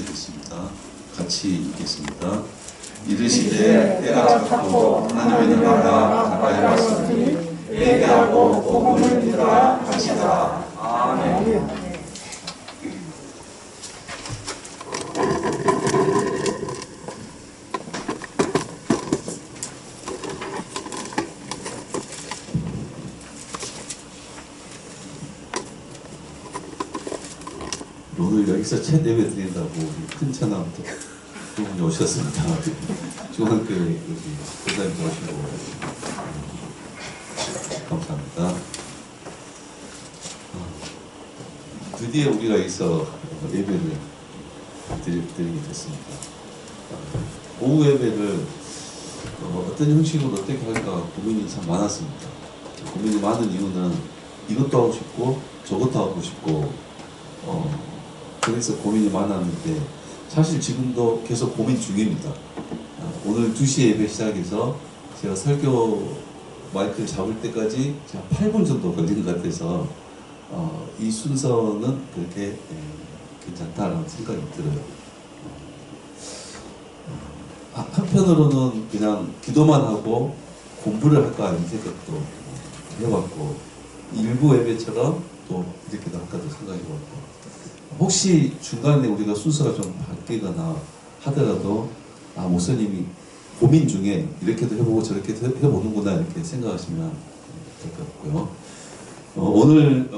읽게 됐습니다. 같이 읽겠습니다. 이르시되 때가 찼고 하나님의 나라가 가까이 왔으니 회개하고 복음을 믿으라 하시더라. 아멘. 오늘 여기서 첫 예배 드린다고 큰 찬양부터 두 분이 오셨습니다. 중학교에 여기 교사님도 오시고 감사합니다. 드디어 우리가 여기서 예배를 드리게 됐습니다. 오후 예배를 어떤 형식으로 어떻게 할까 고민이 참 많았습니다. 고민이 많은 이유는 이것도 하고 싶고 저것도 하고 싶고 그래서 고민이 많았는데 사실 지금도 계속 고민 중입니다. 오늘 2시 예배 시작해서 제가 설교 마이크를 잡을 때까지 제가 8분 정도 걸린 것 같아서 이 순서는 그렇게 괜찮다라는 생각이 들어요. 한편으로는 그냥 기도만 하고 공부를 할까 하는 생각도 해봤고 일부 예배처럼 또 이렇게도 할까도 생각해봤고 혹시 중간에 우리가 순서가 좀 바뀌거나 하더라도 목사님이 고민 중에 이렇게도 해보고 저렇게도 해보는구나 이렇게 생각하시면 될 것 같고요. 오늘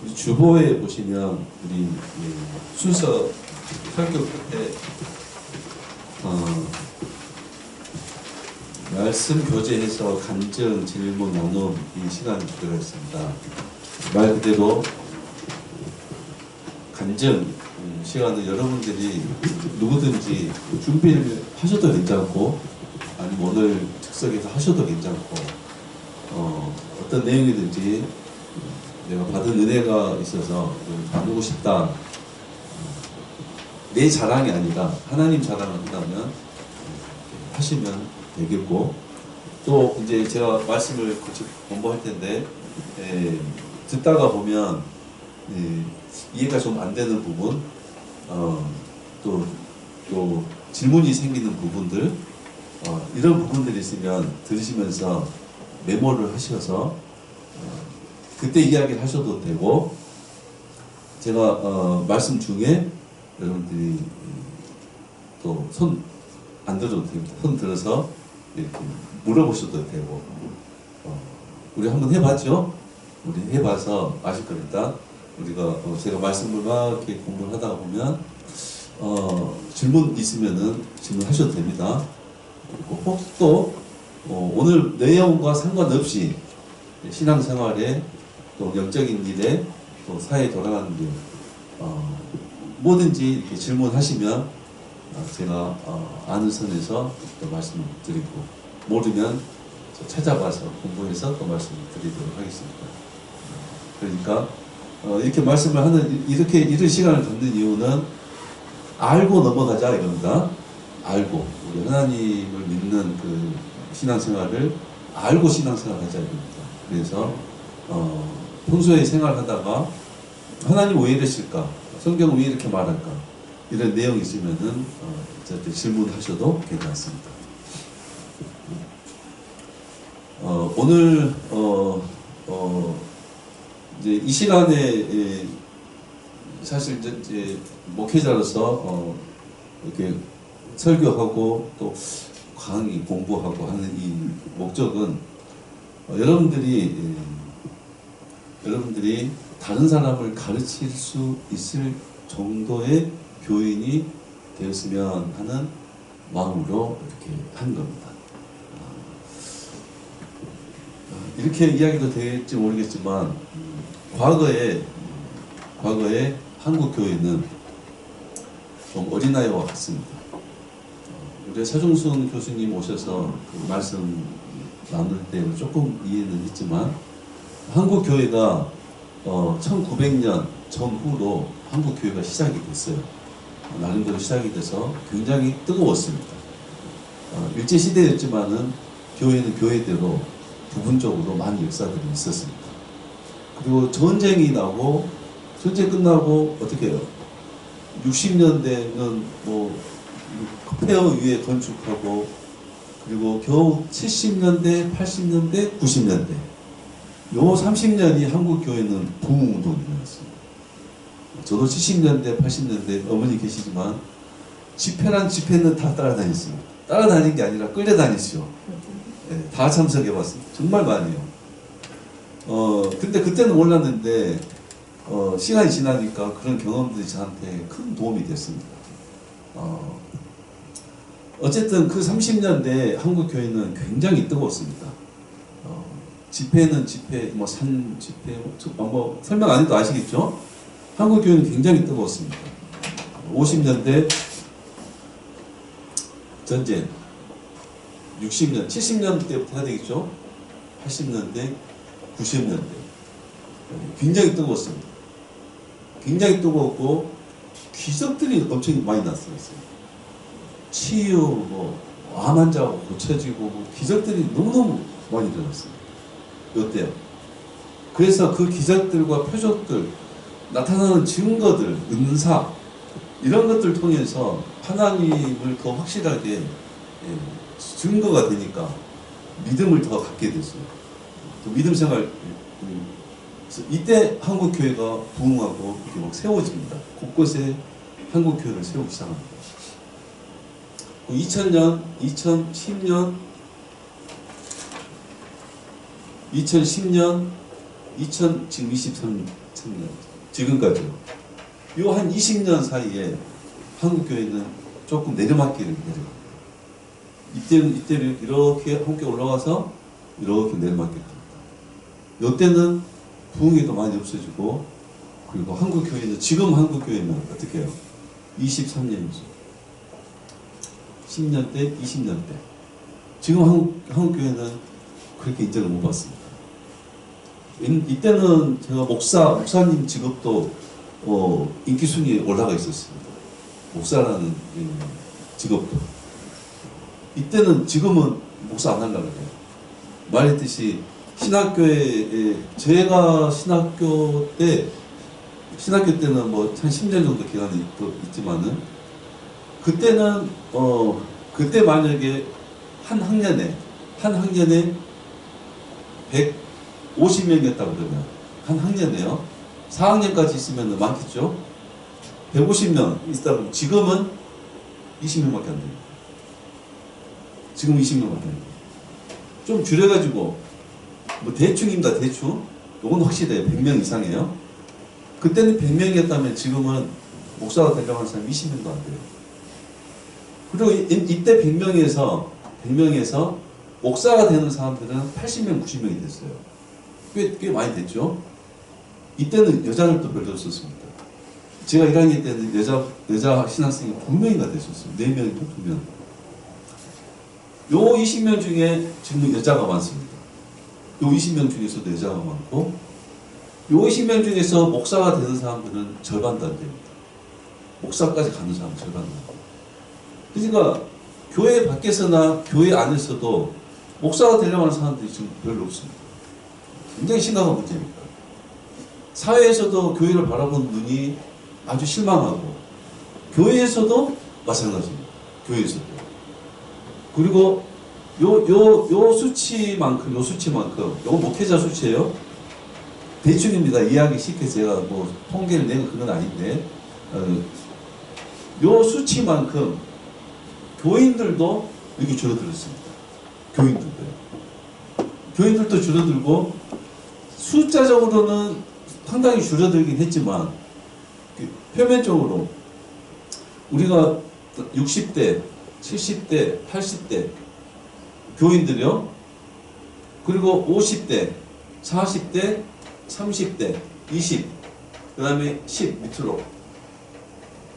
우리 주보에 보시면 우리 순서 설교 끝에 말씀 교제해서 간증, 질문, 나눔 이 시간이 들어가 있습니다. 말 그대로 간증 시간은 여러분들이 누구든지 준비를 하셔도 괜찮고 아니면 오늘 즉석에서 하셔도 괜찮고 어떤 내용이든지 내가 받은 은혜가 있어서 나누고 싶다. 내 자랑이 아니라 하나님 자랑을 한다면 하시면 되겠고 또 이제 제가 말씀을 같이 공부할 텐데 듣다가 보면 이해가 좀 안 되는 부분 또 질문이 생기는 부분들 이런 부분들이 있으면 들으시면서 메모를 하셔서 그때 이야기를 하셔도 되고 제가 말씀 중에 여러분들이 또 손 안 들어도 됩니다. 손 들어서 이렇게 물어보셔도 되고 우리 한번 해봤죠? 우리 해봐서 아실 겁니다. 우리가 제가 말씀을 막 이렇게 공부를 하다 보면 질문 있으면은 질문하셔도 됩니다. 그리고 혹시 또 오늘 내용과 상관없이 신앙생활에 또 영적인 일에 또 사회에 돌아가는 일 뭐든지 이렇게 질문하시면 제가 아는 선에서 또 말씀을 드리고 모르면 찾아봐서 공부해서 또 말씀을 드리도록 하겠습니다. 그러니까 이렇게 말씀을 하는 이런 시간을 갖는 이유는 알고 넘어가자 이겁니다. 알고 우리 하나님을 믿는 그 신앙생활을 알고 신앙생활하자 이겁니다. 그래서 평소에 생활하다가 하나님 왜 이러실까? 성경은 왜 이렇게 말할까? 이런 내용이 있으면은 저한테 질문하셔도 괜찮습니다. 오늘 이제 이 시간에 사실 이제 목회자로서 이렇게 설교하고 또 강의 공부하고 하는 이 목적은 여러분들이 다른 사람을 가르칠 수 있을 정도의 교인이 되었으면 하는 마음으로 이렇게 한 겁니다. 이렇게 이야기도 될지 모르겠지만 과거에 한국 교회는 좀 어린아이와 같습니다. 우리 서중순 교수님 오셔서 그 말씀 나눌 때 조금 이해는 했지만 한국 교회가 1900년 전후로 한국 교회가 시작이 됐어요. 나름대로 시작이 돼서 굉장히 뜨거웠습니다. 일제시대였지만은 교회는 교회대로 부분적으로 많은 역사들이 있었습니다. 그리고 전쟁이 나고 전쟁 끝나고 어떻게 해요? 60년대는 뭐 폐허 위에 건축하고 그리고 겨우 70년대, 80년대, 90년대 요 30년이 한국 교회는 부흥운동이 일어났습니다. 저도 70년대, 80년대 어머니 계시지만 집회란 집회는 다 따라다녔습니다. 따라다닌 게 아니라 끌려다녔죠. 네, 다 참석해봤습니다. 정말 많이요. 근데 그때는 몰랐는데 시간이 지나니까 그런 경험들이 저한테 큰 도움이 됐습니다. 어쨌든 그 30년대 한국 교회는 굉장히 뜨거웠습니다. 집회는 집회, 뭐 산 집회, 뭐 설명 안 해도 아시겠죠? 한국 교회는 굉장히 뜨거웠습니다. 50년대 전쟁, 60년, 70년대부터 해야 되겠죠? 80년대, 90년대 굉장히 뜨거웠습니다. 굉장히 뜨거웠고 기적들이 엄청 많이 났어요. 치유, 뭐 암 환자가 고쳐지고 뭐 기적들이 너무너무 많이 일어났어요. 이때요. 그래서 그 기적들과 표적들, 나타나는 증거들, 은사 이런 것들 통해서 하나님을 더 확실하게 증거가 되니까 믿음을 더 갖게 됐어요. 또 믿음 생활 이때 한국 교회가 부흥하고 이렇게 막 세워집니다. 곳곳에 한국 교회를 세우기 시작합니다. 2000년, 2010년, 2010년, 지금 23년, 지금까지요. 요 한 20년 사이에 한국 교회는 조금 내리막길을 내려요. 이때는 이렇게 함께 올라가서 이렇게 내리막길 갑니다. 요때는 부흥에도 많이 없어지고 그리고 한국 교회는 지금 한국 교회는 어떻게 해요? 23년이죠. 10년대, 20년대. 지금 한국 교회는 그렇게 인정을 못 받습니다. 이때는 제가 목사님 직업도 인기 순위에 올라가 있었습니다. 목사라는 직업도. 이때는 지금은 목사 안 하려고 해요. 말했듯이 신학교에 제가 신학교 때는 뭐 한 10년 정도 기간이 있지만은 그때는 그때 만약에 한 학년에 150명이었다 그러면 한 학년에요. 4학년까지 있으면 많겠죠. 150명 있다 그러면 지금은 20명밖에 안 돼요. 지금 20명밖에 안 돼요. 좀 줄여가지고 뭐 대충입니다. 대충. 요건 확실해요. 100명 이상이에요. 그때는 100명이었다면 지금은 목사가 되려고 하는 사람이 20명도 안 돼요. 그리고 이때 100명에서 목사가 되는 사람들은 80명, 90명이 됐어요. 꽤 많이 됐죠. 이때는 여자를 또 별로 없었습니다. 제가 1학년 때는 여자 신학생이 2명이나 됐었어요. 4명이고 2명. 요 20명 중에 지금 여자가 많습니다. 요 20명 중에서도 여자가 많고 요 20명 중에서 목사가 되는 사람들은 절반도 안 됩니다. 목사까지 가는 사람은 절반도 안 됩니다. 그러니까 교회 밖에서나 교회 안에서도 목사가 되려고 하는 사람들이 지금 별로 없습니다. 굉장히 심각한 문제입니다. 사회에서도 교회를 바라보는 눈이 아주 실망하고 교회에서도 마찬가지입니다. 교회에서도. 그리고 요 수치만큼 요거 목회자 수치예요. 대충입니다. 이해하기 쉽게 제가 뭐 통계를 내고 그건 아닌데 요 수치만큼 교인들도 이렇게 줄어들었습니다. 교인들도 줄어들고 숫자적으로는 상당히 줄어들긴 했지만 표면적으로 우리가 60대, 70대, 80대 교인들이요. 그리고 50대, 40대, 30대, 20, 그 다음에 10 밑으로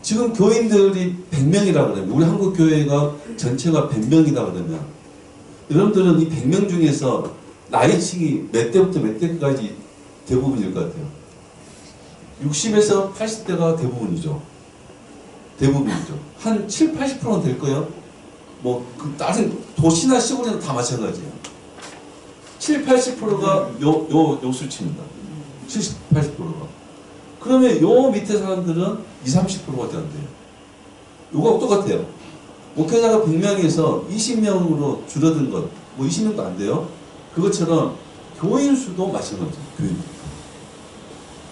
지금 교인들이 100명이라 그러면 우리 한국 교회가 전체가 100명이다 그러면 여러분들은 이 100명 중에서 나이층이 몇 대부터 몇 대까지 대부분일 것 같아요. 60에서 80대가 대부분이죠. 한 7, 80%는 될 거예요. 뭐 그 다른 도시나 시골에는 다 마찬가지예요. 7, 80%가 요 수치입니다. 70, 80%가. 그러면 요 밑에 사람들은 20, 30%밖에 안 돼요. 요거하고 똑같아요. 목회자가 100명에서 20명으로 줄어든 것, 뭐 20명도 안 돼요. 그것처럼 교인 수도 마찬가지예요.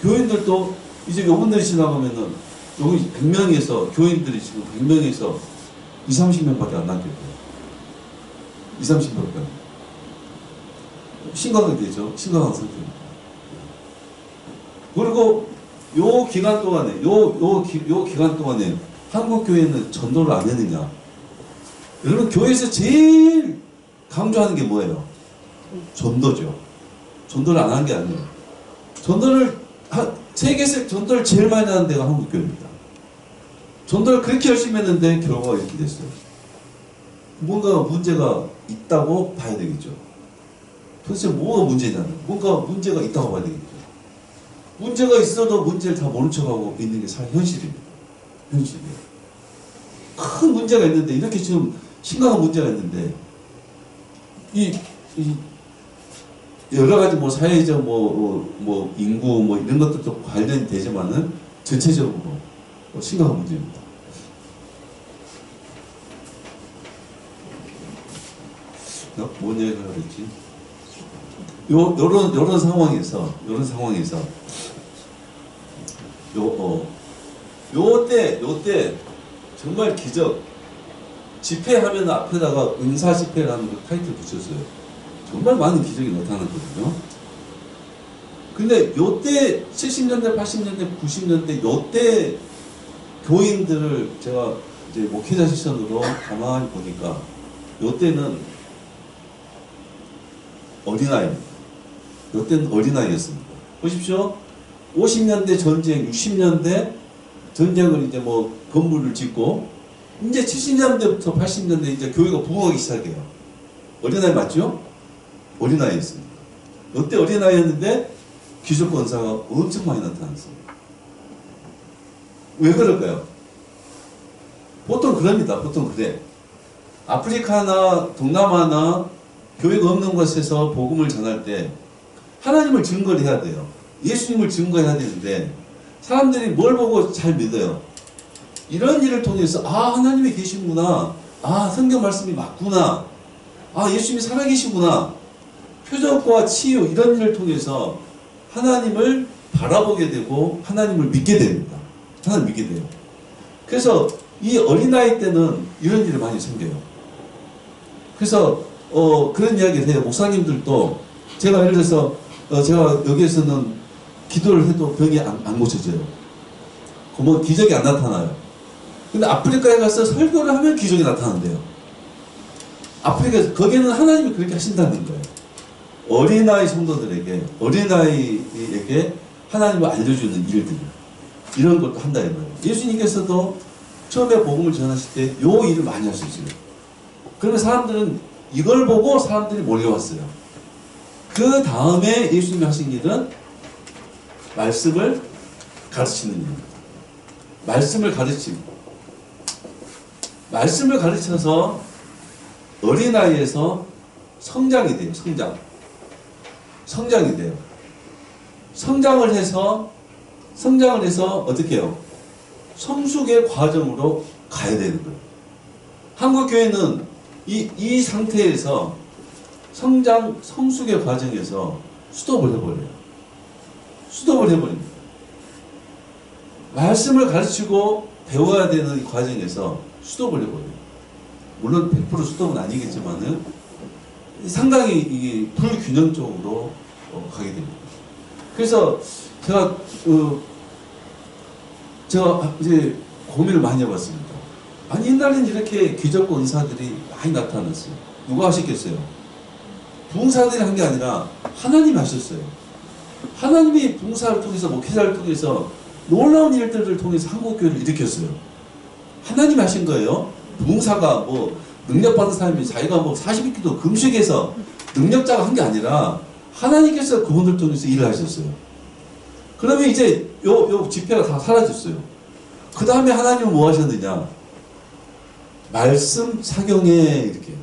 교인들도 이제 요분들이 지나가면은 여기 100명에서 교인들이 지금 100명에서 20, 30명밖에 안 남게 돼요. 20, 30명밖에. 심각하게 되죠. 심각한 상태입니다. 그리고 요 기간 동안에 요 기간 동안에 한국 교회는 전도를 안 했느냐? 여러분 교회에서 제일 강조하는 게 뭐예요? 전도죠. 전도를 안 한 게 아니에요. 세계에서 전도를 제일 많이 하는 데가 한국 교회입니다. 전도를 그렇게 열심히 했는데 결과가 이렇게 됐어요. 뭔가 문제가 있다고 봐야 되겠죠. 도대체 뭐가 문제냐는 뭔가 문제가 있다고 봐야 되겠죠. 문제가 있어도 문제를 다 모른 척하고 있는 게 현실입니다. 현실이에요. 큰 문제가 있는데 이렇게 지금 심각한 문제가 있는데 이 여러 가지 뭐 사회적 뭐 인구 뭐 이런 것들도 관련되지만은 전체적으로 심각한 문제입니다. 뭔 얘기를 그랬지? 요런 상황에서 요때 정말 기적 집회하면 앞에다가 은사 집회라는 타이틀 붙였어요. 정말 많은 기적이 나타났거든요. 근데 요때 70년대, 80년대, 90년대 요때 교인들을 제가 이제 목회자 시선으로 가만히 보니까 요때는 어린아이입니다. 요때는 어린아이였습니다. 보십시오. 50년대 전쟁, 60년대 전쟁을 이제 뭐 건물을 짓고 이제 70년대부터 80년대 이제 교회가 부흥하기 시작해요. 어린아이 맞죠? 어린아이였습니다. 요때 어린아이였는데 기적 권사가 엄청 많이 나타났습니다. 왜 그럴까요? 보통 그럽니다. 보통 그래. 아프리카나 동남아나 교회가 없는 곳에서 복음을 전할 때 하나님을 증거를 해야 돼요. 예수님을 증거해야 되는데 사람들이 뭘 보고 잘 믿어요? 이런 일을 통해서 하나님이 계시구나. 성경 말씀이 맞구나. 예수님이 살아계시구나. 표적과 치유 이런 일을 통해서 하나님을 바라보게 되고 하나님을 믿게 됩니다. 하나님 믿게 돼요. 그래서 이 어린아이 때는 이런 일이 많이 생겨요. 그래서 그런 이야기를 해요. 목사님들도 제가 예를 들어서 제가 여기에서는 기도를 해도 병이 안 고쳐져요. 뭐 기적이 안 나타나요. 근데 아프리카에 가서 설교를 하면 기적이 나타난대요. 아프리카 거기에는 하나님이 그렇게 하신다는 거예요. 어린아이 성도들에게 어린아이에게 하나님을 알려주는 일들 이런 것도 한다 이거예요. 예수님께서도 처음에 복음을 전하실 때 요 일을 많이 하셨어요. 그러면 사람들은 이걸 보고 사람들이 몰려왔어요. 그 다음에 예수님이 하신 일은 말씀을 가르치는 일입니다. 말씀을 가르쳐서 어린아이에서 성장이 돼요. 성장이 돼요. 성장을 해서 어떻게 해요? 성숙의 과정으로 가야 되는 거예요. 한국교회는 이 상태에서 성숙의 과정에서 스톱을 해버립니다. 말씀을 가르치고 배워야 되는 이 과정에서 스톱을 해버려요. 물론 100% 스톱은 아니겠지만은 상당히 이게 불균형적으로 가게 됩니다. 그래서 제가 이제 고민을 많이 해봤습니다. 아니 옛날엔 이렇게 기적과 은사들이 많이 나타났어요. 누가 하셨겠어요? 부흥사들이 한 게 아니라 하나님이 하셨어요. 하나님이 부흥사를 통해서 목회자를 통해서 놀라운 일들을 통해서 한국교회를 일으켰어요. 하나님이 하신 거예요. 부흥사가 뭐 능력받은 사람이 자기가 뭐 40일기도 금식해서 능력자가 한 게 아니라 하나님께서 그분들 통해서 일을 하셨어요. 그러면 이제 요 집회가 다 사라졌어요. 그 다음에 하나님은 뭐 하셨느냐? 말씀 사경에 이렇게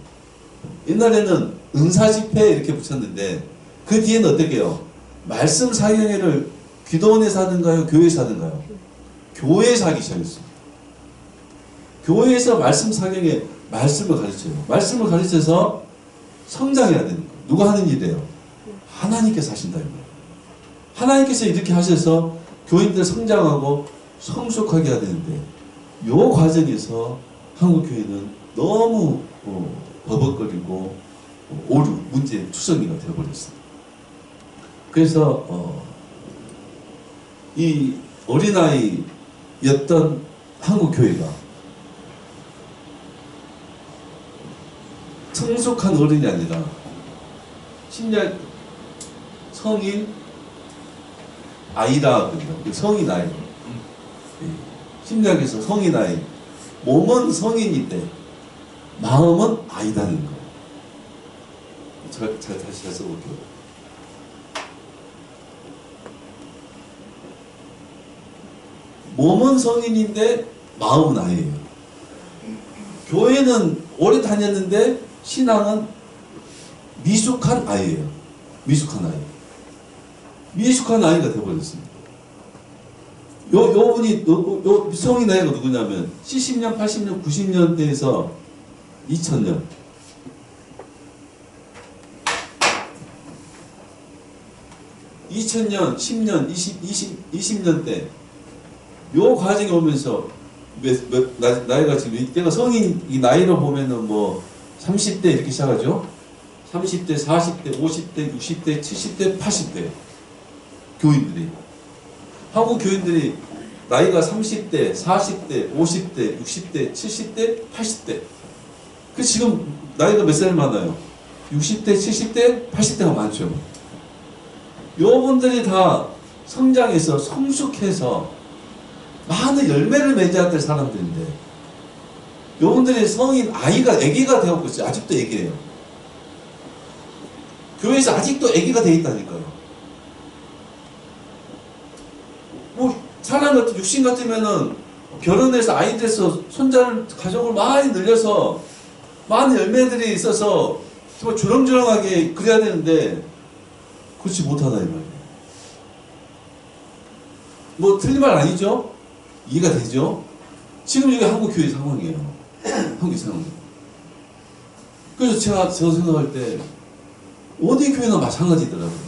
옛날에는 은사 집회 이렇게 붙였는데 그 뒤에는 어떻게 해요? 말씀 사경회를 기도원에서 하는가요? 교회에서 하는가요? 교회에서 하기 시작했습니다. 교회에서 말씀 사경회 말씀을 가르쳐요. 말씀을 가르쳐서 성장해야 되는 거예요. 누가 하는 일이에요? 하나님께서 하신다. 하나님께서 이렇게 하셔서 교인들 성장하고 성숙하게 해야 되는데 이 과정에서 한국교회는 너무 버벅거리고 오류, 문제 투성이가 되어버렸습니다. 그래서 이 어린아이였던 한국교회가 성숙한 어른이 아니라 심지어 성인 아이라 하거든요. 성인 아이. 심리학에서 성인 아이. 몸은 성인인데 마음은 아이다는 거예요. 잘 다시 써볼게요. 몸은 성인인데 마음은 아이예요. 교회는 오래 다녔는데 신앙은 미숙한 아이예요. 미숙한 아이. 미숙한 아이가 되어버렸습니다. 요 분이, 성인 아이가 누구냐면, 70년, 80년, 90년대에서 2000년. 2000년, 10년, 20년대. 요 과정이 오면서, 나이가 지금, 이때가 성인, 이 나이로 보면은 뭐, 30대 이렇게 시작하죠? 30대, 40대, 50대, 60대, 70대, 80대. 교인들이. 한국 교인들이 나이가 30대, 40대, 50대, 60대, 70대, 80대. 그 지금 나이가 몇 살 많아요? 60대, 70대, 80대가 많죠. 요분들이 다 성장해서 성숙해서 많은 열매를 맺어야 될 사람들인데 요분들이 성인 아기가 되었고 있어요. 아직도 아기예요. 교회에서 아직도 아기가 돼 있다니까요. 뭐 사람 같은 육신 같으면은 결혼해서 아이 돼서 손자를 가족을 많이 늘려서 많은 열매들이 있어서 정말 주렁주렁하게 그래야 되는데 그렇지 못하다 이 말이에요. 뭐 틀린 말 아니죠? 이해가 되죠? 지금 이게 한국 교회 상황이에요. 한국 상황. 그래서 제가 생각할 때 어디 교회나 마찬가지더라고요.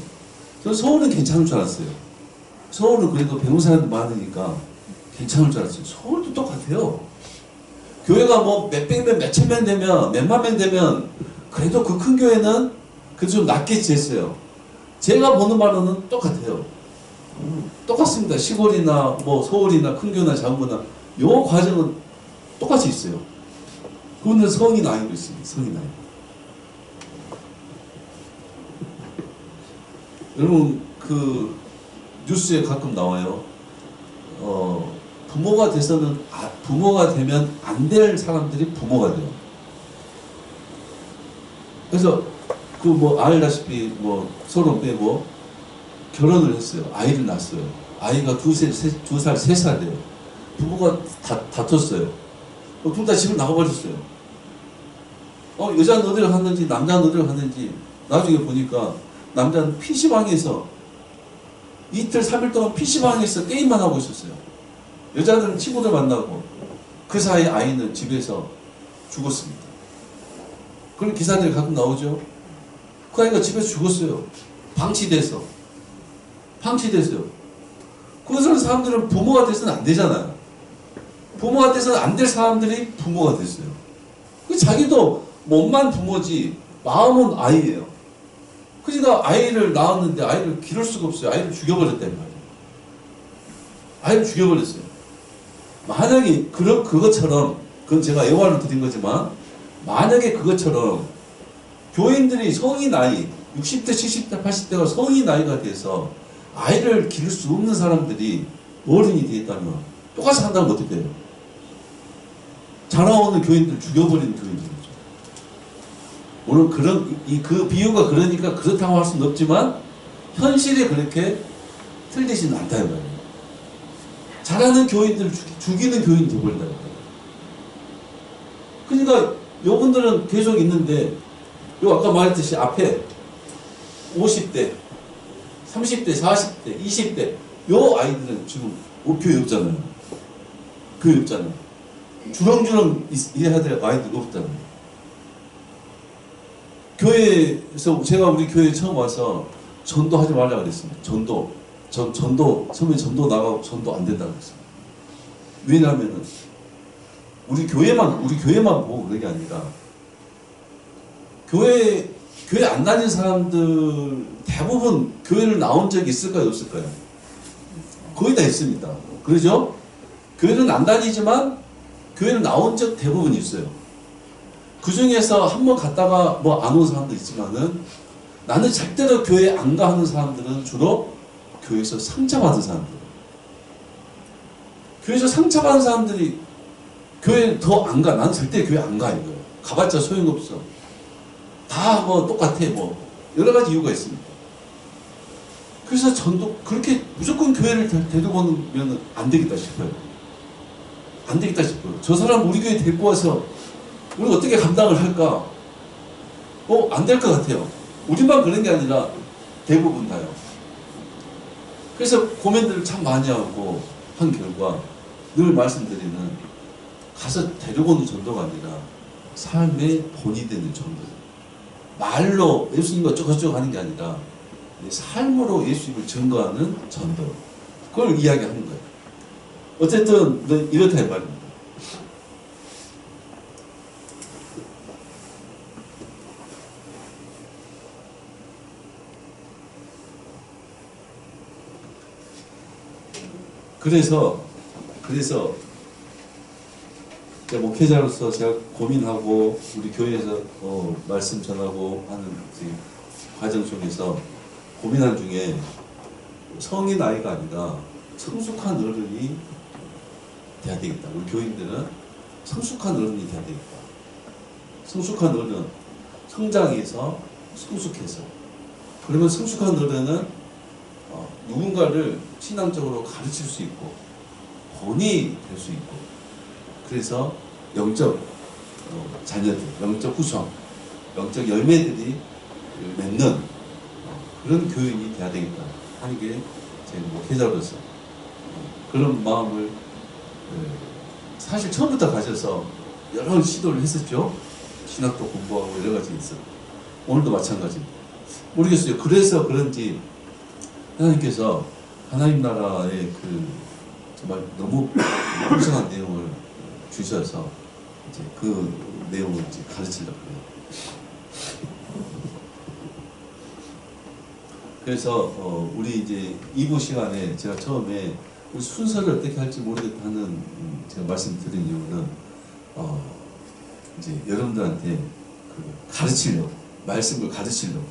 저는 서울은 괜찮을 줄 알았어요. 서울은 그래도 배운 사람도 많으니까 괜찮을 줄 알았어요. 서울도 똑같아요. 교회가 뭐 몇백 명, 몇천 명 되면, 몇만 명 되면 그래도 그 큰 교회는 그래도 좀 낫겠지 했어요. 제가 보는 바로는 똑같아요. 똑같습니다. 시골이나 뭐 서울이나 큰 교회나 작은 교회나 요 과정은 똑같이 있어요. 그분은 성인 아이고 있습니다. 성인 아이. 여러분 그 뉴스에 가끔 나와요. 부모가 되면 안 될 사람들이 부모가 돼요. 그래서 그 뭐 알다시피 뭐 서로 빼고 결혼을 했어요. 아이를 낳았어요. 아이가 두 살, 세 살 돼요. 부부가 다퉜어요. 둘 다 집을 나가버렸어요. 여자는 어디를 갔는지 남자는 어디를 갔는지 나중에 보니까 남자는 PC방에서 이틀 3일 동안 PC방에서 게임만 하고 있었어요. 여자들은 친구들 만나고 그 사이 아이는 집에서 죽었습니다. 그런 기사들이 가끔 나오죠. 그 아이가 집에서 죽었어요. 방치됐어요. 그런 사람들은 부모가 돼서는 안 되잖아요. 부모가 돼서는 안 될 사람들이 부모가 됐어요. 자기도 몸만 부모지 마음은 아이예요. 그러니까 아이를 낳았는데 아이를 기를 수가 없어요. 아이를 죽여버렸단 말이에요. 아이를 죽여버렸어요. 만약에 그것처럼 그건 제가 예화를 드린 거지만 만약에 그것처럼 교인들이 성인 아이 60대, 70대, 80대가 성인 나이가 돼서 아이를 기를 수 없는 사람들이 어른이 되었다면 똑같이 한다면 어떻게 해요? 자라오는 교인들 죽여버리는 교인들이죠. 물론 그 비유가 그러니까 그렇다고 할 수는 없지만 현실에 그렇게 틀리지는 않다 이 말이에요. 자라는 교인들을 죽이는 교인이 되어버린다. 그러니까 요분들은 계속 있는데 요 아까 말했듯이 앞에 50대, 30대, 40대, 20대 요 아이들은 지금 교회 없잖아요. 교회 없잖아요. 주렁주렁 일해야 될 아이들 없잖아요. 교회에서 제가 우리 교회에 처음 와서 전도하지 말라고 그랬습니다. 전도 처음에 전도 나가고 전도 안 된다고 그랬어요. 왜냐하면은 우리 교회만 보고 그런 게 아니라 교회 안 다니는 사람들 대부분 교회를 나온 적이 있을까요, 없을까요? 거의 다 있습니다. 그러죠? 교회는 안 다니지만 교회를 나온 적 대부분 있어요. 그 중에서 한 번 갔다가 뭐 안 온 사람도 있지만은 나는 절대로 교회 안 가 하는 사람들은 주로 교회에서 상처받은 사람들. 교회에서 상처받은 사람들이 교회 더 안 가. 나는 절대 교회 안 가 이거예요. 가봤자 소용없어. 다 뭐 똑같아 뭐 여러 가지 이유가 있습니다. 그래서 전도 그렇게 무조건 교회를 데리고 오면 안 되겠다 싶어요. 안 되겠다 싶어요. 저 사람 우리 교회 데리고 와서 우리 어떻게 감당을 할까? 안 될 것 같아요. 우리만 그런 게 아니라 대부분 다요. 그래서 고민들을 참 많이 하고 한 결과 늘 말씀드리는 가서 데리고 오는 전도가 아니라 삶의 본이 되는 전도. 말로 예수님 어쩌고저쩌고 하는 게 아니라 삶으로 예수님을 증거하는 전도. 그걸 이야기하는 거예요. 어쨌든 이렇다 이 말입니다. 그래서 제가 목회자로서 제가 고민하고 우리 교회에서 말씀 전하고 하는 과정 속에서 고민한 중에 성인 아이가 아니라 성숙한 어른이 돼야 되겠다. 우리 교인들은 성숙한 어른이 돼야 되겠다. 성숙한 어른, 성장해서 성숙해서. 그러면 성숙한 어른은 누군가를 신앙적으로 가르칠 수 있고 본이 될 수 있고 그래서 영적 자녀들, 영적 후손, 영적 열매들이 맺는 그런 교인이 돼야 되겠다 하는 게 제 목회자로서 그런 마음을 사실 처음부터 가져서 여러 시도를 했었죠. 신학도 공부하고 여러 가지 있어요. 오늘도 마찬가지입니다. 모르겠어요. 그래서 그런지 하나님께서 하나님 나라의 정말 너무 풍성한 내용을 주셔서 이제 그 내용을 이제 가르치려고 해요. 그래서 우리 이제 2부 시간에 제가 처음에 순서를 어떻게 할지 모르겠다 하는 제가 말씀드린 이유는 이제 여러분들한테 가르치려고 말씀을 가르쳐서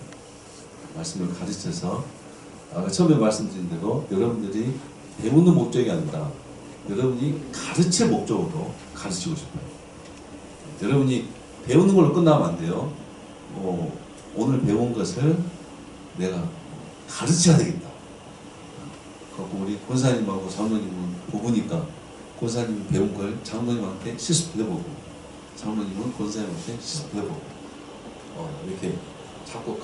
처음에 말씀드린 대로 여러분들이 배우는 목적이 아니라 여러분이 가르칠 목적으로 가르치고 싶어요. 여러분이 배우는 걸로 끝나면 안 돼요. 오늘 배운 것을 내가 가르쳐야 되겠다. 그리고 우리 권사님하고 장로님은 부부니까 권사님이 배운 걸 장로님한테 실습해보고 장로님은 권사님한테 실습해보고 이렇게 자꾸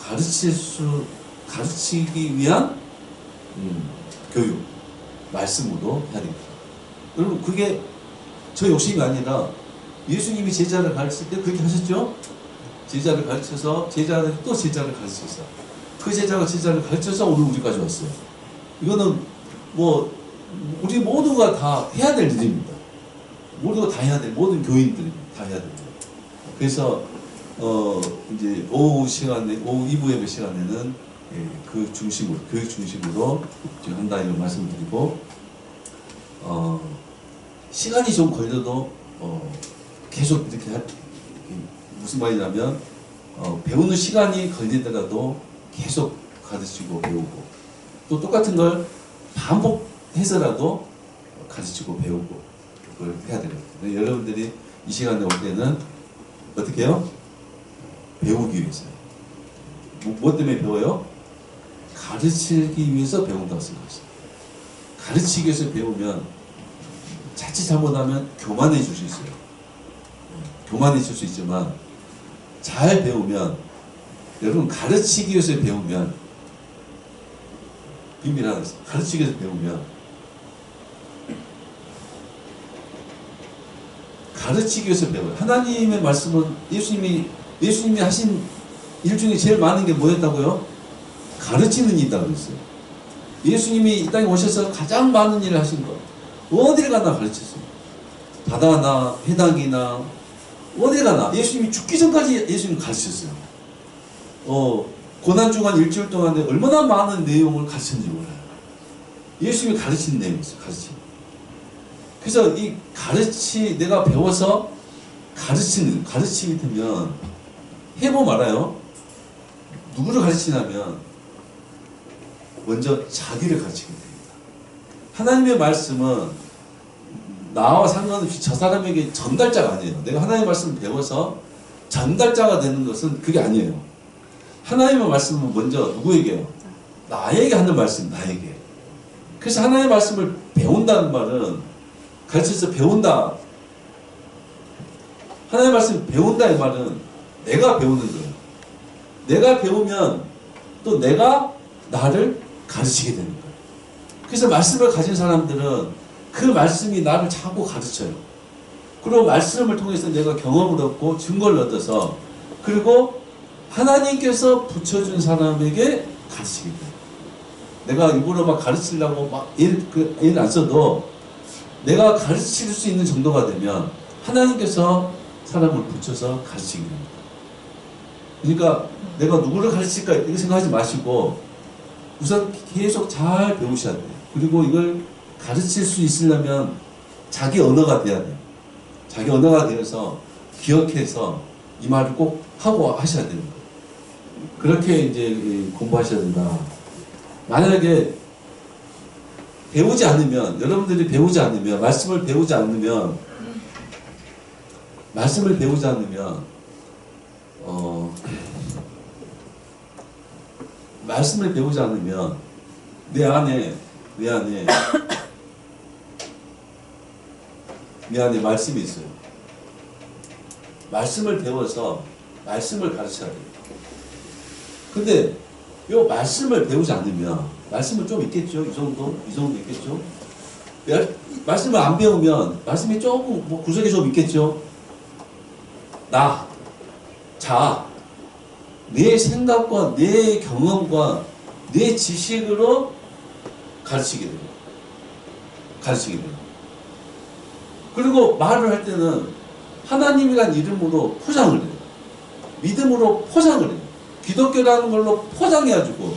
가르치기 위한 교육, 말씀으로 해야 됩니다. 여러분 그게 저 욕심이 아니라 예수님이 제자를 가르칠 때 그렇게 하셨죠? 제자를 가르쳐서 제자를 또 제자를 가르쳐서 그 제자가 제자를 가르쳐서 오늘 우리까지 왔어요. 이거는 뭐 우리 모두가 다 해야 될 일입니다. 모두가 다 해야 될 모든 교인들이 다 해야 됩니다. 그래서 이제 오후 2부 예배 시간에는 그 중심으로 교육 중심으로 한다 이런 말씀드리고 시간이 좀 걸려도 계속 이렇게 무슨 말이냐면 배우는 시간이 걸리더라도 계속 가르치고 배우고 또 똑같은 걸 반복해서라도 가르치고 배우고 그걸 해야 되거든요. 여러분들이 이 시간에 올 때는 어떻게 해요? 배우기 위해서요. 뭐 때문에 배워요? 가르치기 위해서 배운다고 생각했어요. 가르치기 위해서 배우면 자칫 잘못하면 교만해질 수 있어요. 교만해질 수 있지만 잘 배우면 여러분 가르치기 위해서 배우면 비밀 하나 있어요. 가르치기 위해서 배우면, 가르치기 위해서 배워요. 하나님의 말씀은 예수님이 하신 일 중에 제일 많은 게 뭐였다고요? 가르치는 일이 있다고 그랬어요. 예수님이 이 땅에 오셔서 가장 많은 일을 하신 거, 어디를 가나 가르쳤어요. 바다나 해당이나 어디 가나 예수님이 죽기 전까지 예수님이 가르쳤어요. 고난주간 일주일 동안에 얼마나 많은 내용을 가르쳤는지 몰라요. 예수님이 가르친 내용이 있어요. 그래서 이 내가 배워서 가르침이 되면 해보면 알아요. 누구를 가르치냐면 먼저 자기를 가르치게 됩니다. 하나님의 말씀은 나와 상관없이 저 사람에게 전달자가 아니에요. 내가 하나님의 말씀을 배워서 전달자가 되는 것은 그게 아니에요. 하나님의 말씀은 먼저 누구에게요? 나에게 하는 말씀, 나에게. 그래서 하나님의 말씀을 배운다는 말은 가르쳐서 배운다. 하나님의 말씀을 배운다 이 말은 내가 배우는 거예요. 내가 배우면 또 내가 나를 가르치게 되는 거예요. 그래서 말씀을 가진 사람들은 그 말씀이 나를 자꾸 가르쳐요. 그리고 말씀을 통해서 내가 경험을 얻고 증거를 얻어서 그리고 하나님께서 붙여준 사람에게 가르치게 돼요. 내가 일부러 막 가르치려고 막 일 안 써도 내가 가르칠 수 있는 정도가 되면 하나님께서 사람을 붙여서 가르치게 됩니다. 그러니까 내가 누구를 가르칠까 이렇게 생각하지 마시고 우선 계속 잘 배우셔야 돼요. 그리고 이걸 가르칠 수 있으려면 자기 언어가 돼야 돼요. 자기 언어가 되어서 기억해서 이 말을 꼭 하고 하셔야 됩니다. 그렇게 이제 공부하셔야 된다. 만약에 배우지 않으면, 여러분들이 배우지 않으면, 말씀을 배우지 않으면 내 안에 말씀이 있어요. 말씀을 배워서 말씀을 가르쳐야 돼요. 근데 이 말씀을 배우지 않으면 말씀은 좀 있겠죠. 이 정도 있겠죠. 말씀을 안 배우면 말씀이 조금 구석에 좀 있겠죠. 내 생각과 내 경험과 내 지식으로 가르치게 돼요. 그리고 말을 할 때는 하나님이란 이름으로 포장을 해요. 믿음으로 포장을 해요. 기독교라는 걸로 포장해가지고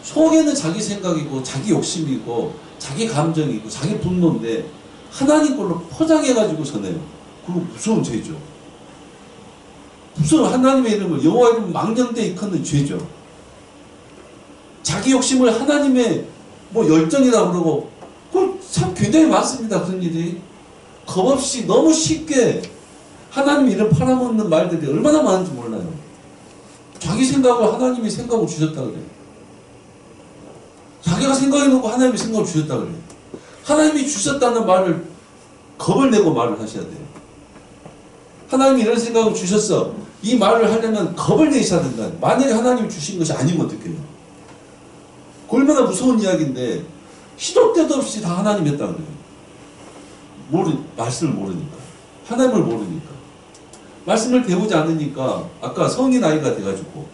속에는 자기 생각이고 자기 욕심이고 자기 감정이고 자기 분노인데 하나님 걸로 포장해가지고 전해요. 그거 무서운 죄죠. 무서운 하나님의 이름을 여호와 이름을 망령되이 일컫는 죄죠. 자기 욕심을 하나님의 열정이라고 그러고 그건 참 굉장히 많습니다. 그런 일이 겁없이 너무 쉽게 하나님 이름 팔아먹는 말들이 얼마나 많은지 몰라요. 자기 생각을 하나님이 생각을 주셨다 그래요. 자기가 생각해놓고 하나님이 생각을 주셨다 그래요. 하나님이 주셨다는 말을 겁을 내고 말을 하셔야 돼요. 하나님이 이런 생각을 주셨어. 이 말을 하려면 겁을 내셔야 된다. 만약에 하나님이 주신 것이 아니면 어떡해요? 얼마나 무서운 이야기인데 시도 때도 없이 다 하나님 했다 그래요. 말씀을 모르니까. 하나님을 모르니까. 말씀을 배우지 않으니까 아까 성인 아이가 돼가지고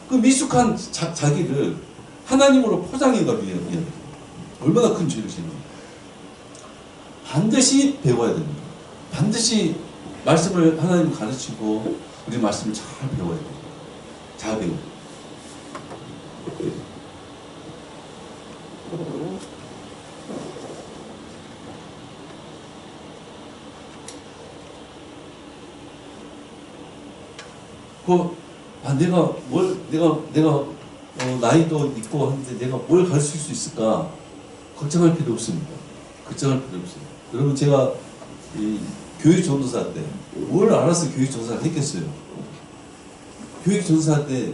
그 미숙한 자기를 하나님으로 포장해가지고 얼마나 큰 죄를 짓는 거예요. 반드시 배워야 됩니다. 반드시 말씀을 하나님 가르치고 우리 말씀을 잘 배워야 돼요. 잘 배우고. 내가 나이도 있고 하는데 내가 뭘 가르칠 수 있을까? 걱정할 필요 없습니다. 여러분 제가 이 교육 전도사 때 뭘 알아서 교육 전도사를 했겠어요? 교육 전도사 때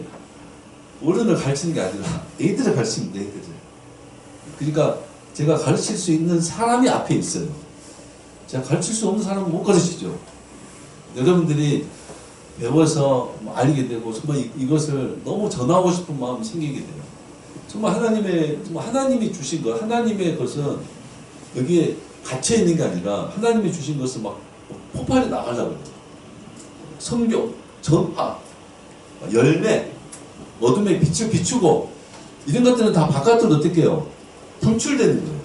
어른을 가르치는 게 아니라 애들을 가르치면 돼, 애들을. 그러니까 제가 가르칠 수 있는 사람이 앞에 있어요. 제가 가르칠 수 없는 사람은 못 가르치죠. 여러분들이 배워서 알게 되고 정말 이것을 너무 전하고 싶은 마음이 생기게 돼요. 정말 하나님이 주신 것, 하나님의 것은 여기에 갇혀 있는 게 아니라 하나님이 주신 것을 막 폭발해 나가려고 해요. 성교, 전파, 열매, 어둠에 빛을 비추고 이런 것들은 다 바깥으로 어떻게 해요? 분출되는 거예요.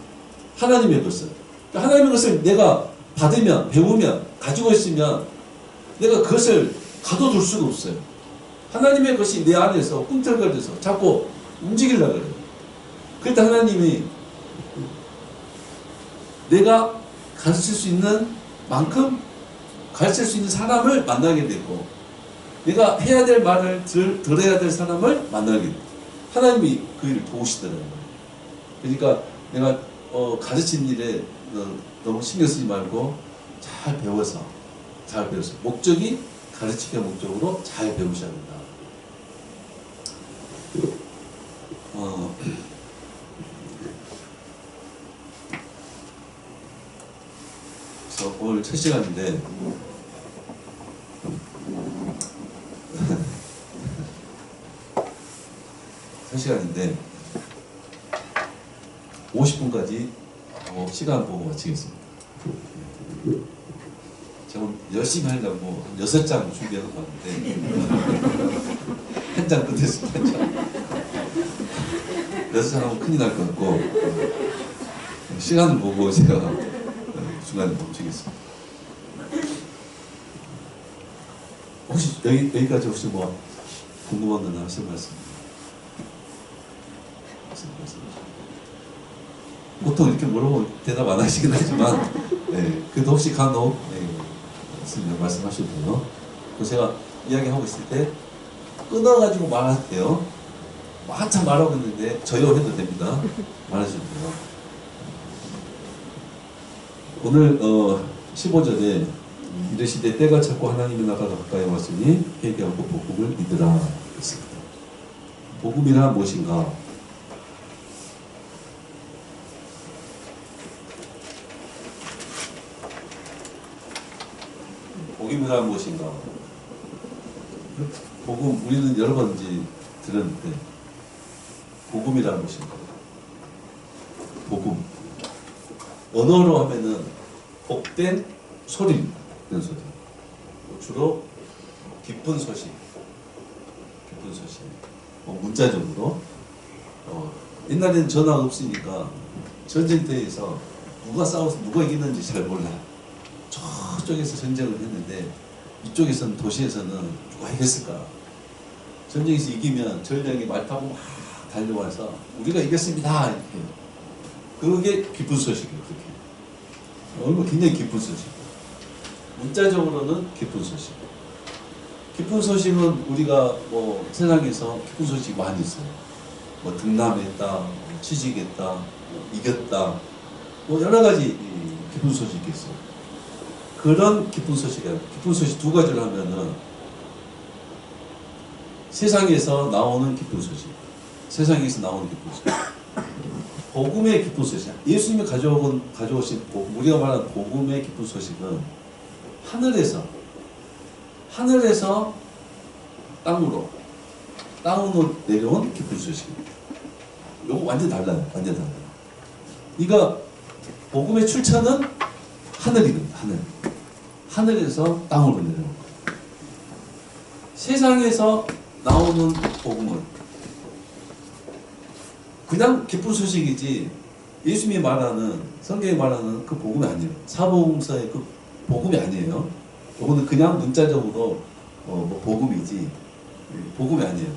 하나님의 것을. 그러니까 하나님의 것을 내가 받으면, 배우면, 가지고 있으면 내가 그것을 가둬둘 수가 없어요. 하나님의 것이 내 안에서 꿈틀거려서 자꾸 움직이려고 그래요. 그럴 때 하나님이 내가 가르칠 수 있는 만큼 가르칠 수 있는 사람을 만나게 되고 내가 해야 될 말을 들어야 될 사람을 만나게 되고 하나님이 그 일을 도우시더라고요. 그러니까 내가 가르치는 일에 너무 신경 쓰지 말고 잘 배워서 목적이 가르치기 목적으로 잘 배우셔야 된다. 그래서 오늘 첫 시간인데 첫 시간인데 50분까지 시간 보고 마치겠습니다. 제가 열심히 하려고 6장 준비해서 왔는데 한 장 끝냈습니다. 한 장. 6장 하면 큰일 날 것 같고 시간을 보고 제가 중간에 멈추겠습니다. 혹시 여기까지 혹시 뭐 궁금한 거나 하실 말씀? 보통 이렇게 물어보면 대답 안 하시긴 하지만 그래도 혹시 간혹 말씀하셔도 돼요. 그래서 제가 이야기하고 있을 때 끊어가지고 말할게요. 한참 말하고 있는데 저요 해도 됩니다. 말하셔도 돼요. 오늘 15절에 이르시되 때가 찼고 하나님의 나라가 가까이 왔으니 회개하고 복음을 믿으라 했습니다. 복음이란 무엇인가? 복음이란 무엇인가? 복음 우리는 여러 번 이제 들었는데 복음이란 무엇인가? 복음 언어로 하면은 복된 소리입니다. 그런 소리. 주로 기쁜 소식, 문자적으로. 옛날에는 전화가 없으니까 전쟁터에서 누가 싸워서 누가 이기는지 잘 몰라요. 저쪽에서 전쟁을 했는데 이쪽에서는 도시에서는 누가 이겼을까? 전쟁에서 이기면 전령이 말 타고 막 달려와서 우리가 이겼습니다 이렇게. 그게 기쁜 소식이에요. 그렇게. 얼마나 굉장히 기쁜 소식. 문자적으로는 기쁜 소식. 기쁜 소식은 우리가 뭐 세상에서 기쁜 소식이 많이 있어요. 뭐 등남했다, 취직했다, 이겼다, 뭐 여러 가지 기쁜 소식이 있어요. 그런 기쁜 소식이에요. 기쁜 소식 두 가지를 하면은 세상에서 나오는 기쁜 소식, 세상에서 나오는 기쁜 소식, 복음의 기쁜 소식. 예수님이 가져오신 복음, 우리가 말하는 복음의 기쁜 소식은 하늘에서 땅으로 내려온 기쁜 소식입니다. 요거 완전 달라요. 완전 달라요. 그러니까 복음의 출처는 하늘이거든요. 하늘에서 땅으로 내려온 거예요. 세상에서 나오는 복음은 그냥 기쁜 소식이지 예수님이 말하는, 성경이 말하는 그 복음이 아니에요. 사복음서의 그 복음이 아니에요. 요거는 그냥 문자적으로 뭐 복음이지 복음이 아니에요.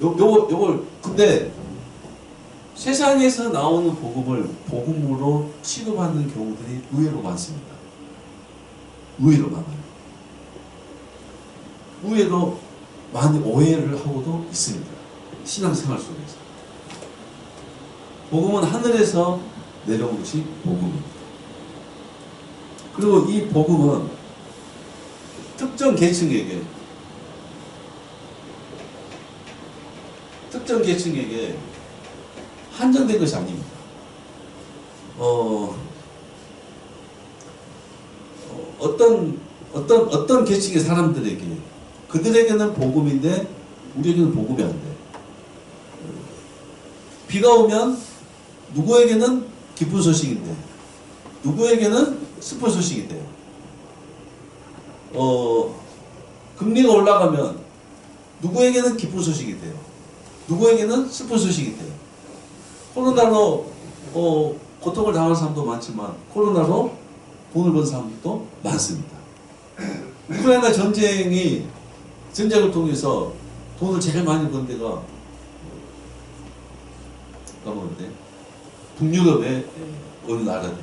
요걸 근데 세상에서 나오는 복음을 복음으로 취급하는 경우들이 의외로 많습니다. 의외로 많아요. 의외로 많이 오해를 하고도 있습니다. 신앙생활 속에서. 복음은 하늘에서 내려온 것이 복음입니다. 그리고 이 복음은 특정 계층에게 한정된 것이 아닙니다. 어떤 어떤 계층의 사람들에게 그들에게는 복음인데 우리에게는 복음이 안 돼. 비가 오면 누구에게는 기쁜 소식인데 누구에게는 슬픈 소식이 돼요. 금리가 올라가면 누구에게는 기쁜 소식이 돼요. 누구에게는 슬픈 소식이 돼요. 코로나로 고통을 당하는 사람도 많지만 코로나로 돈을 번 사람도 많습니다. 우크라이나 전쟁을 통해서 돈을 제일 많이 번 데가 까먹었는데 북유럽의 어느 나라들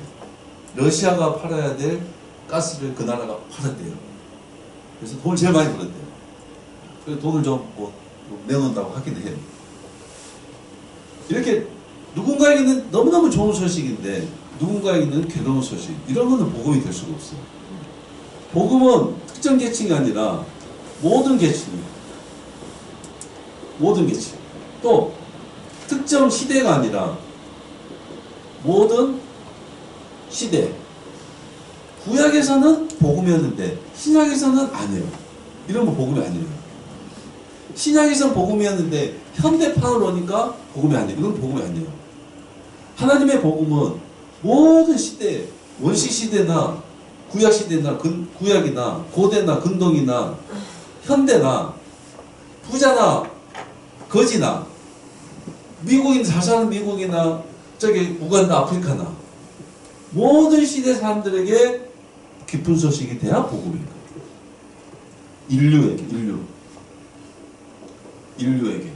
러시아가 팔아야 될 가스를 그 나라가 팔았대요. 그래서 돈을 제일 많이 벌었대요. 그래서 돈을 좀 내놓는다고 하긴 해요. 이렇게 누군가에게는 너무너무 좋은 소식인데 누군가에게는 괴로운 소식, 이런 거는 복음이 될 수가 없어요. 복음은 특정 계층이 아니라 모든 계층이에요. 모든 계층. 또 특정 시대가 아니라 모든 시대. 구약에서는 복음이었는데 신약에서는 아니에요. 이런 거 복음이 아니에요. 신약에서는 복음이었는데 현대판으로 오니까 복음이 아니에요. 이건 복음이 아니에요. 하나님의 복음은 모든 시대, 원시시대나 구약시대나 구약이나 고대나 근동이나 현대나 부자나 거지나 미국인 잘 사는 미국이나 저기 우간다 아프리카나 모든 시대 사람들에게 기쁜 소식이 돼야 복음인 거예요. 인류에게.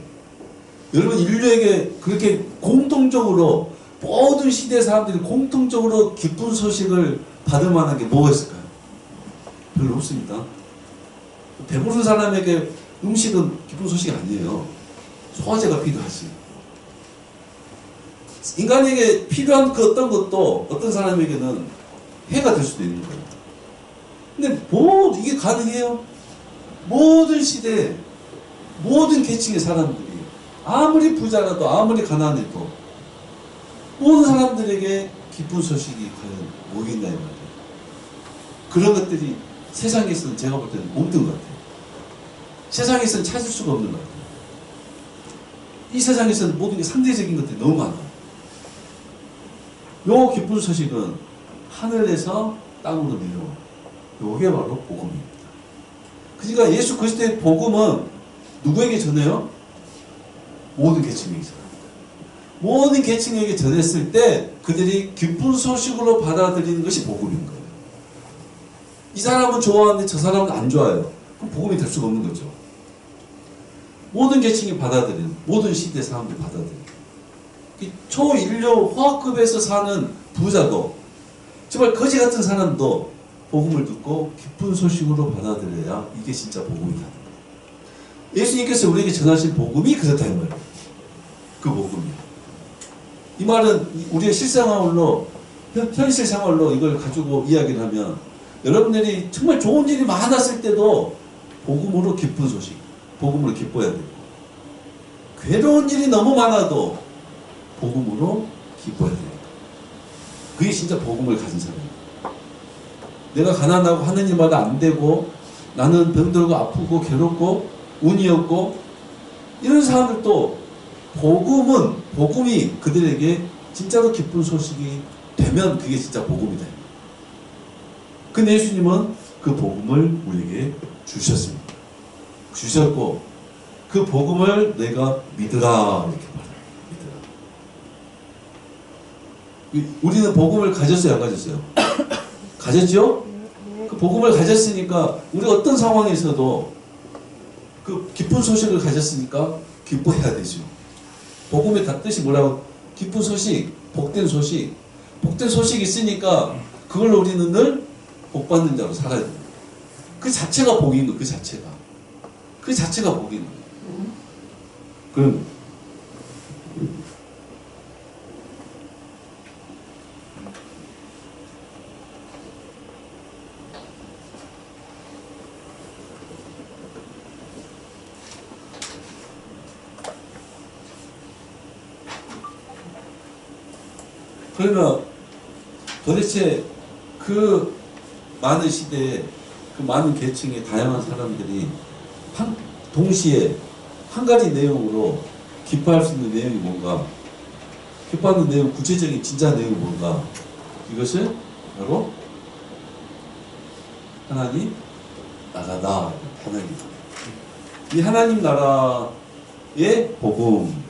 여러분 인류에게 그렇게 공통적으로 모든 시대 사람들이 공통적으로 기쁜 소식을 받을 만한 게 뭐가 있을까요? 별로 없습니다. 배부른 사람에게 음식은 기쁜 소식이 아니에요. 소화제가 필요하지. 인간에게 필요한 그 어떤 것도 어떤 사람에게는 해가 될 수도 있는 거예요. 근데 이게 가능해요? 모든 시대, 모든 계층의 사람들이 아무리 부자라도 아무리 가난해도 모든 사람들에게 기쁜 소식이 과연 뭐겠냐 이 말이에요. 그런 것들이 세상에서는 제가 볼 때는 없는 것 같아요. 세상에서는 찾을 수가 없는 것 같아요. 이 세상에서는 모든 게 상대적인 것들이 너무 많아요. 요 기쁜 소식은 하늘에서 땅으로 내려온 요게 바로 복음입니다. 그러니까 예수 그리스도의 복음은 누구에게 전해요? 모든 계층에게 전합니다. 모든 계층에게 전했을 때 그들이 기쁜 소식으로 받아들이는 것이 복음인 거예요. 이 사람은 좋아하는데 저 사람은 안 좋아요. 그럼 복음이 될 수가 없는 거죠. 모든 계층이 받아들이는, 모든 시대 사람들이 받아들이는. 초인류 호화급에서 사는 부자도 정말 거지 같은 사람도 복음을 듣고 기쁜 소식으로 받아들여야 이게 진짜 복음이다. 예수님께서 우리에게 전하신 복음이 그렇다 이 말이에요. 그 복음이. 이 말은 우리의 실생활로 현실 생활로 이걸 가지고 이야기를 하면 여러분들이 정말 좋은 일이 많았을 때도 복음으로 기쁜 소식, 복음으로 기뻐야 되고 괴로운 일이 너무 많아도 복음으로 기뻐야 됩니다. 그게 진짜 복음을 가진 사람입니다. 내가 가난하고 하는 일마다 안 되고 나는 병들고 아프고 괴롭고 운이 없고 이런 사람들도 복음이 그들에게 진짜로 기쁜 소식이 되면 그게 진짜 복음이다. 근데 예수님은 그 복음을 우리에게 주셨습니다. 주셨고 그 복음을 내가 믿으라 이렇게 말해요. 믿으라. 우리는 복음을 가졌어요, 안 가졌어요? 가졌죠? 그 복음을 가졌으니까 우리 어떤 상황에서도 그 기쁜 소식을 가졌으니까 기뻐해야 되죠. 복음의 뜻이 뭐라고? 기쁜 소식, 복된 소식. 복된 소식이 있으니까 그걸로 우리는 늘 복받는 자로 살아야 됩니다. 그 자체가 복인 거예요. 그 자체가 복인 거예요. 그럼 그러면 도대체 그 많은 시대에 그 많은 계층의 다양한 사람들이 동시에 한 가지 내용으로 기뻐할 수 있는 내용이 뭔가, 기뻐하는 내용, 구체적인 진짜 내용이 뭔가, 이것을 바로 하나님 나라다. 이 하나님 나라의 복음.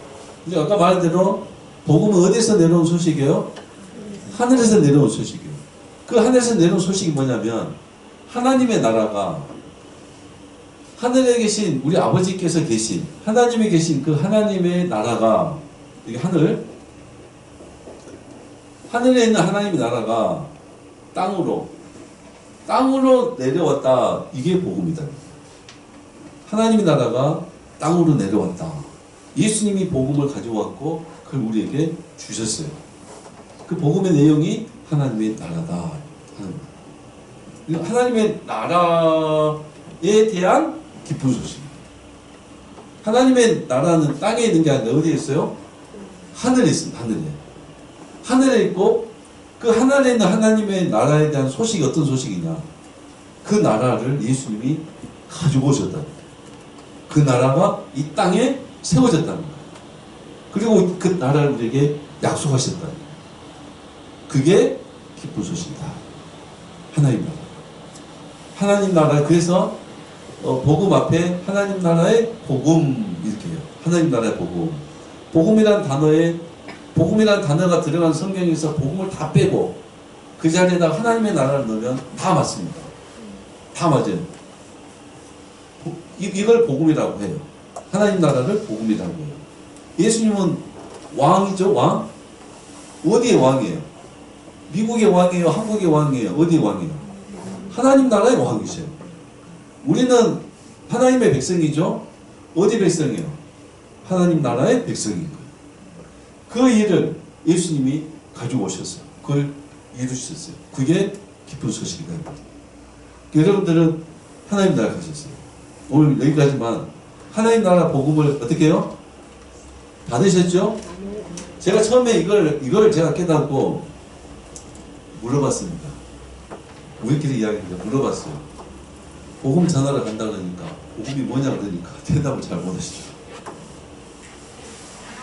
이제 아까 말한 대로 복음은 어디서 내려온 소식이에요? 하늘에서 내려온 소식이에요. 그 하늘에서 내려온 소식이 뭐냐면 하나님의 나라가, 하늘에 계신 우리 아버지께서 계신 하나님에 계신 그 하나님의 나라가, 이게 하늘에 있는 하나님의 나라가 땅으로 내려왔다. 이게 복음이다. 하나님의 나라가 땅으로 내려왔다. 예수님이 복음을 가져왔고 그걸 우리에게 주셨어요. 그 복음의 내용이 하나님의 나라다. 하나님의 나라에 대한 기쁜 소식. 하나님의 나라는 땅에 있는 게 아니라 어디에 있어요? 하늘에 있습니다. 하늘에 있고, 그 하늘에 있는 하나님의 나라에 대한 소식이 어떤 소식이냐? 그 나라를 예수님이 가지고 오셨다. 그 나라가 이 땅에 세워졌다는 거예요. 그리고 그 나라를 우리에게 약속하셨다. 그게 기쁜 소식이다. 하나님 나라. 하나님 나라. 그래서 복음 앞에 하나님 나라의 복음 이렇게 해요. 하나님 나라의 복음. 복음이란 단어가 들어간 성경에서 복음을 다 빼고 그 자리에다가 하나님의 나라를 넣으면 다 맞습니다. 다 맞아요. 이걸 복음이라고 해요. 하나님 나라를 복음이라고 해요. 예수님은 왕이죠, 왕? 어디의 왕이에요? 미국의 왕이에요? 한국의 왕이에요? 어디의 왕이에요? 하나님 나라의 왕이세요. 우리는 하나님의 백성이죠? 어디 백성이에요? 하나님 나라의 백성인 거예요. 그 일을 예수님이 가지고 오셨어요. 그걸 이루셨어요. 그게 기쁜 소식이다. 여러분들은 하나님 나라 가셨어요. 오늘 여기까지만. 하나님 나라 복음을 어떻게 해요? 받으셨죠? 제가 처음에 이걸 제가 깨닫고 물어봤습니다. 우리끼리 이야기합니다. 물어봤어요. 복음 전하러 간다 그러니까 복음이 뭐냐 그러니까 대답을 잘 못하시죠.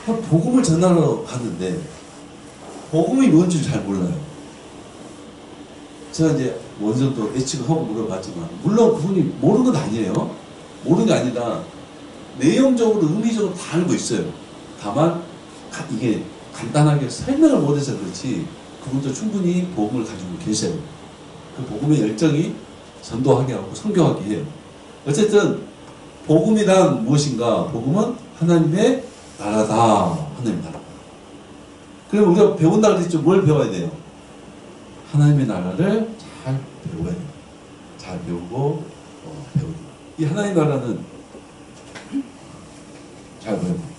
복음을 전하러 가는데 복음이 뭔지 잘 몰라요. 제가 이제 원전도 예측하고 물어봤지만 물론 그분이 모르는 건 아니에요. 모르는 게 아니라 내용적으로 의미적으로 다 알고 있어요. 다만 이게 간단하게 설명을 못해서 그렇지 그분도 충분히 복음을 가지고 계셔요. 그 복음의 열정이 전도하게 하고 선교하게 해요. 어쨌든 복음이란 무엇인가? 복음은 하나님의 나라다. 하나님의 나라. 그럼 우리가 배운다 그랬죠. 뭘 배워야 돼요? 하나님의 나라를 잘 배워야 돼요. 잘 배우고 배우고. 이 하나님의 나라는 잘 배워요.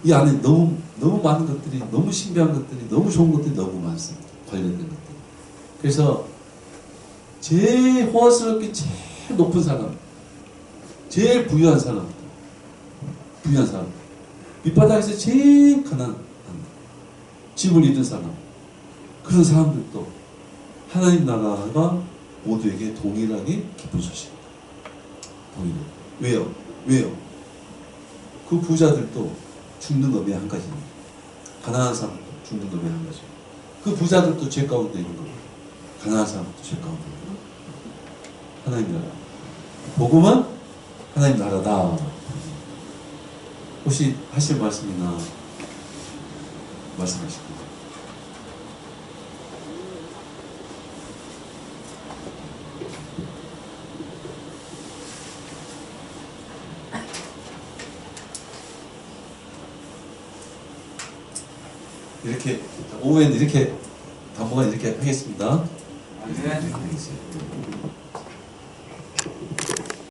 이 안에 너무 많은 것들이, 너무 신비한 것들이, 너무 좋은 것들이 너무 많습니다. 관련된 것들이. 그래서 제일 호화스럽게 제일 높은 사람, 제일 부유한 사람, 밑바닥에서 제일 가난한 집을 잃은 사람, 그런 사람들도 하나님 나라가 모두에게 동일하게 기쁜 소식입니다. 왜요? 그 부자들도 죽는 놈이 한 가지입니다. 가난한 사람도 죽는 놈이 한 가지. 그 부자들도 죄 가운데 있는 겁니다. 가난한 사람도 죄 가운데 있는 겁니다. 하나님 나라. 복음은 하나님 나라다. 혹시 하실 말씀이나 말씀하십니까? 이렇게 오후에는 이렇게 당분간 이렇게 하겠습니다. 네.